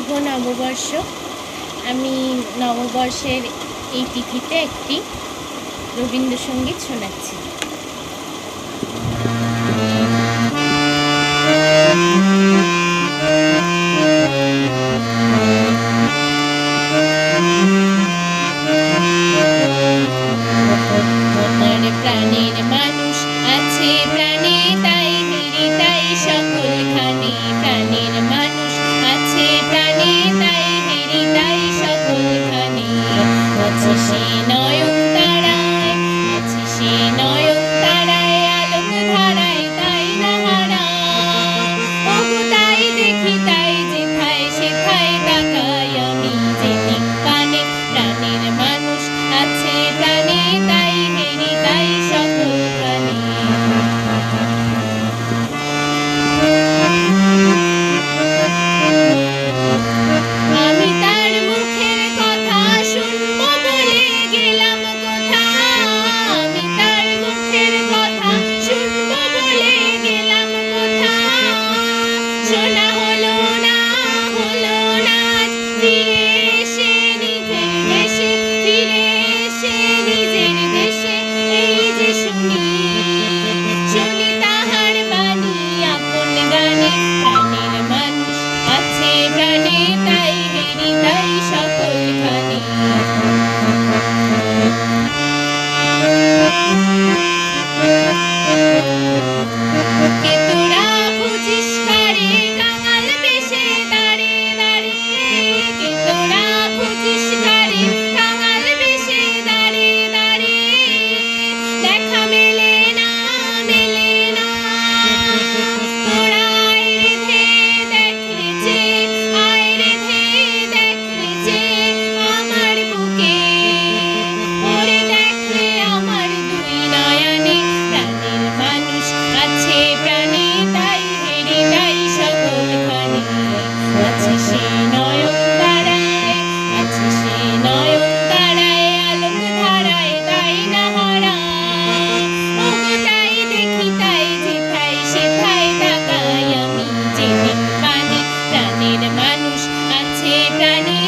শুভ নববর্ষ। আমি নববর্ষের এই তিথিতে একটি রবীন্দ্রসঙ্গীত শোনাচ্ছি। প্রাণের মানুষ আছে প্রাণে, তাই হেরি তাই সকলখানে। প্রাণের মানুষ আছে প্রাণে, তাই হেরি তাই সকলখানে। আছে সে নয়নতারায়, আছে সে নয়নতারায়, আলোক ধারায় তাই না হারা। ওগো তাই দেখি তাই যেথায় সেথায় তাকাই আমি যেদিক পানে। প্রাণের মানুষ আছে প্রাণে, তাই হেরি তাই সকলখানে। আমি তার মুখের কথা শুনবো বলে গেলাম কোথা। আমি তার মুখের কথা শুনবো বলে গেলাম কোথা। শোনা হলো না, হলো না, ফিরে এসে নিজের দেশে, ফিরে এসে নিজের দেশে। এই যে শুনি, শুনি তাহার বাণী আপন গানে। প্রাণের মানুষ আছে প্রাণে, তাই হেরি তাই সকলখানে। কে তোরা খুঁজিস কারে কাঙাল বেশে দাঁড়ে দাঁড়ে। কে তোরা খুঁজিস কারে কাঙাল বেশে দাঁড়ে দাঁড়ে। দেখা মেলে না, মেলে না। তোরা আয় রে ধে দেখ রে যে, আয় রে ধে দেখ রে যে আমার বুকে। ওরে দেখ রে আমার দুই নয়নে। প্রাণের মানুষ আছে প্রাণে, তাই হেরি তাই সকলখানে। আছে সে নয়নতারায়, আছে সে নয়নতারায়, আলোক ধারায় তাই না হারা। ওগো তাই দেখি তাই যেথায় সেথায় তাকাই আমি যেদিক পানে। প্রাণের মানুষ আছে প্রাণে,